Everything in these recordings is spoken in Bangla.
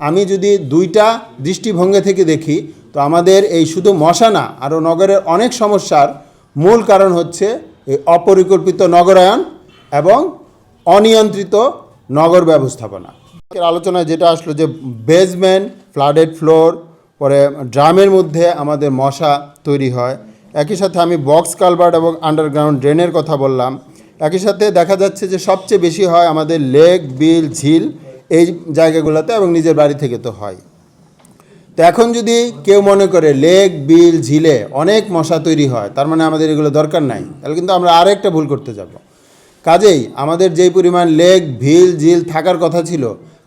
আমি যদি দুইটা দৃষ্টিভঙ্গি থেকে দেখি তো আমাদের এই শুধু মশা না, আরও নগরের অনেক সমস্যার মূল কারণ হচ্ছে এই অপরিকল্পিত নগরায়ন এবং অনিয়ন্ত্রিত নগর ব্যবস্থাপনা। আলোচনায় যেটা আসলো যে বেসমেন্ট, ফ্লাডেড ফ্লোর, পরে ড্রামের মধ্যে আমাদের মশা তৈরি হয়। একই সাথে আমি বক্স কালভার্ট এবং আন্ডারগ্রাউন্ড ড্রেনের কথা বললাম। একই সাথে দেখা যাচ্ছে যে সবচেয়ে বেশি হয় আমাদের লেক, বিল, ঝিল এই জায়গাগুলোতে, এবং নিজের বাড়ি থেকে তো হয়। তো এখন যদি কেউ মনে করে লেক, বিল, ঝিলে অনেক মশা তৈরি হয়, তার মানে আমাদের এগুলো দরকার নাই, তাহলে কিন্তু আমরা আরেকটা ভুল করতে যাব। কাজেই আমাদের যেই পরিমাণ লেক, ভিল, ঝিল থাকার কথা ছিল,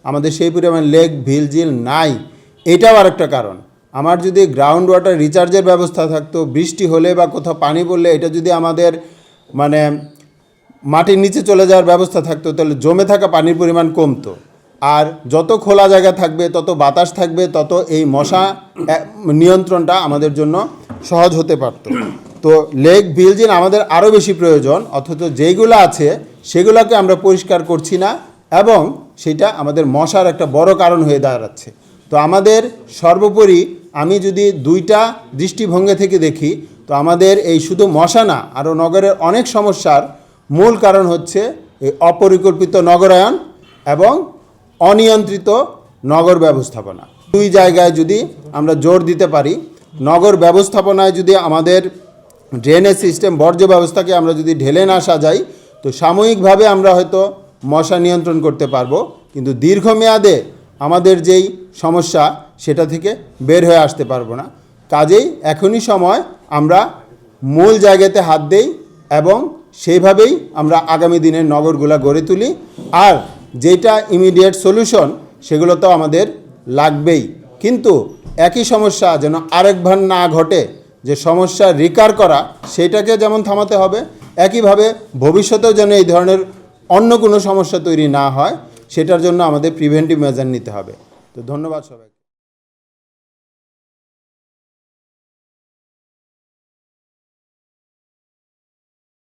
আমাদের সেই পরিমাণ লেক, ভিল, ঝিল নাই। এটাও আরেকটা কারণ। আমার যদি গ্রাউন্ড ওয়াটার রিচার্জের ব্যবস্থা থাকতো, বৃষ্টি হলে বা কোথাও পানি পড়লে এটা যদি আমাদের মানে মাটির নিচে চলে যাওয়ার ব্যবস্থা থাকতো, তাহলে জমে থাকা পানির পরিমাণ কমতো। আর যত খোলা জায়গা থাকবে, তত বাতাস থাকবে, তত এই মশা নিয়ন্ত্রণটা আমাদের জন্য সহজ হতে পারত। তো লেক, বিল, ঝিল আমাদের আরও বেশি প্রয়োজন, অথচ যেইগুলো আছে সেগুলোকে আমরা পরিষ্কার করছি না, এবং সেটা আমাদের মশার একটা বড় কারণ হয়ে দাঁড়াচ্ছে। তো আমাদের সর্বোপরি আমি যদি দুইটা দৃষ্টিভঙ্গি থেকে দেখি তো আমাদের এই শুধু মশা না, আরও নগরের অনেক সমস্যার মূল কারণ হচ্ছে এই অপরিকল্পিত নগরায়ন এবং অনিয়ন্ত্রিত নগর ব্যবস্থাপনা। দুই জায়গায় যদি আমরা জোর দিতে পারি, নগর ব্যবস্থাপনায় যদি আমাদের ড্রেনেজ সিস্টেম, বর্জ্য ব্যবস্থাকে আমরা যদি ঢেলে না সাজাই, তো সাময়িকভাবে আমরা হয়তো মশা নিয়ন্ত্রণ করতে পারবো, কিন্তু দীর্ঘমেয়াদে আমাদের যেই সমস্যা সেটা থেকে বের হয়ে আসতে পারবো না। কাজেই এখনই সময় আমরা মূল জায়গাতে হাত দেই এবং সেইভাবেই আমরা আগামী দিনের নগরগুলা গড়ে তুলি। আর যেটা ইমিডিয়েট সলিউশন সেগুলো তো আমাদের লাগবেই, কিন্তু একই সমস্যা যেন আরেকবার না ঘটে, যে সমস্যা রিকার করা সেটাকে যেমন থামাতে হবে, একইভাবে ভবিষ্যতেও যেন এই ধরনের অন্য কোনো সমস্যা তৈরি না হয়, সেটার জন্য আমাদের প্রিভেন্টিভ মেজার নিতে হবে। তো ধন্যবাদ সবাইকে।